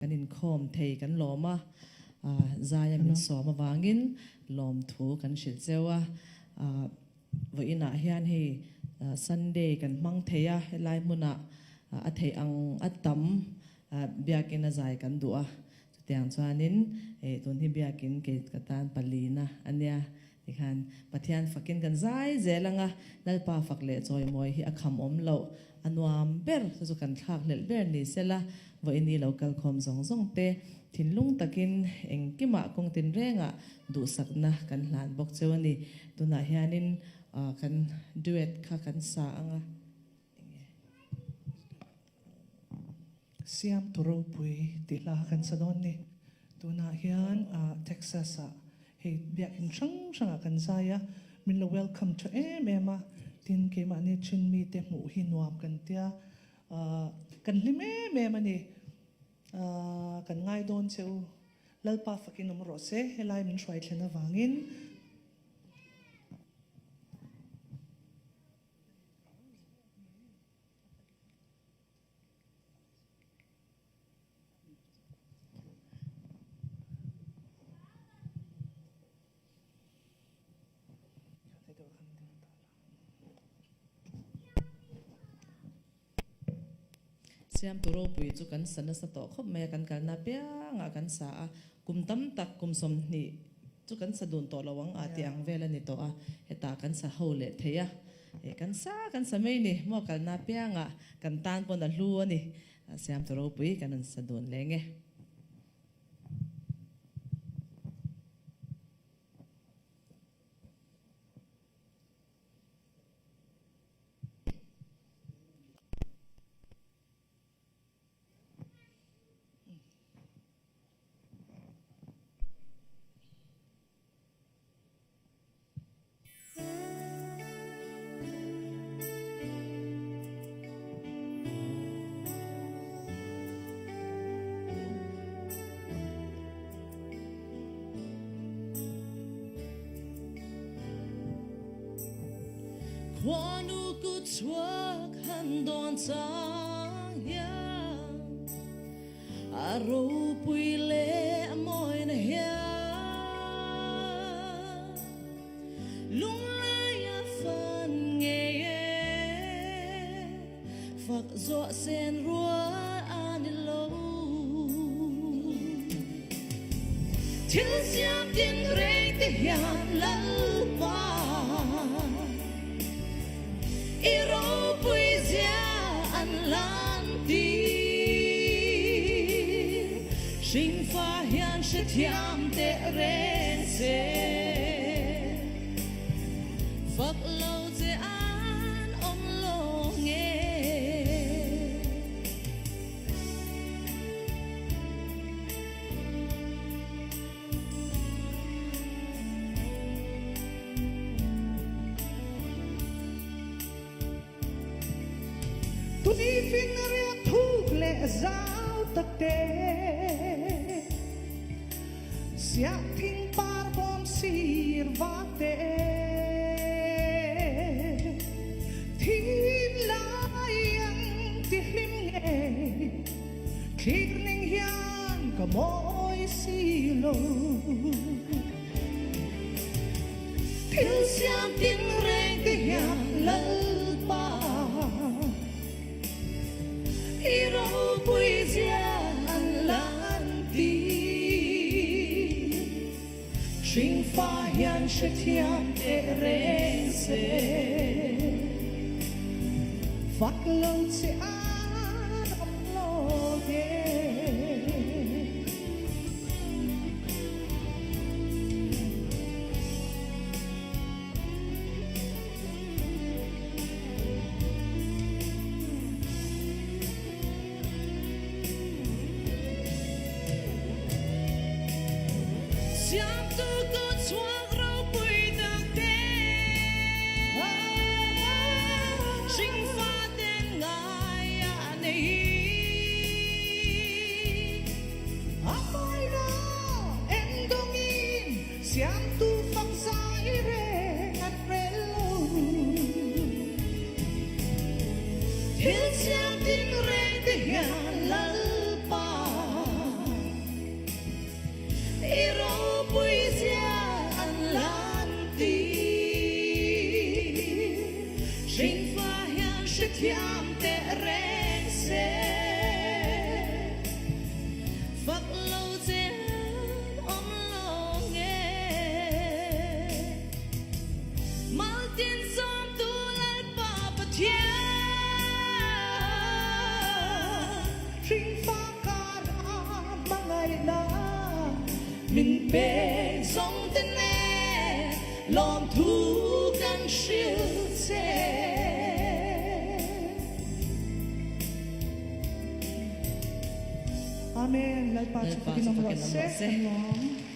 กันอินคอมเทกันล้อมใจมินสอมวางินล้อมถูกันชิลเซวะวันอินะเฮียนให้ซันเดย์กันมังเทียไลมุนะอัฐอังอัตตัมเบียกินใจกันดัวสุดที่อันส่วนนี้ตุนที่เบียกินเกิดกันตานปลีนะอันเนี้ยที่ขันปัทยานฝักินกันใจเจลังนั่นป้าฝักเละจอยมวยที่อักขมอมเหล่าอันวามเบร์สุกันทักเละเบร์นี่เสละวันนี้เราเกิดความสงสงเตทิ้งลุงตะกินเองกิมาคงตินเร่งดูสักนะกันหลานบอกเจ้านี่ตุนเฮียนินกันดูเอทข้ากันสางเสียมตุโรปุยติลากันสะดอนนี่ตัวนาเฮียนเท็กซัสเฮ้ยเบียกินช่างกันใจมินเรา welcome to เมมาทินเกมานี่ชินมีเตหมูหินวามกันเตียกันลิเมมานี่กันง่ายโดนเซลลัลปาฟักินนมรสเซ่ให้ไล่มินช่วยเทนวางินเสียมตุโรปุยจุกันสันสตอคบแม่กันกันนาเปียงกันสากุมตั้มตักกุมสมนี่จุกันสะดุนต่อระวังอาติอังเวลนี่ต่อเหตากันสะโฮเลเทียกันสากันสมัยนี่มอกันนาเปียงกันตานปนลัวนี่เสียมตุโรปุยกันสะดุนเลงความกูชัวขันดอนจางยาอารมณ์ปุยเล่มอยนะเฮียลุงลายฟันเงยฝักโจเส้นรัวอันโลทิ้งเสียงดินเร่งที่เฮียลัลปา心发现是甜的人生，福路在安安乐耶。ตุนีฟินเรียกทุกเละเจ้าตะเตsia ting parbom sirvate tin layang tihlim nge kligning hiyan kamoy silo til siam tin reng te hiyan lalpa iro poesia an lanti Sinh phá hiện sẽ thiên để rên sẽ phát lâu sẽ an ấm lo ghê Siam tu phang sai re at relo Hil siam tin re de hian lal pa min be zong den ne lom thu kan shil se Amen. Lalpa sa Panginoon.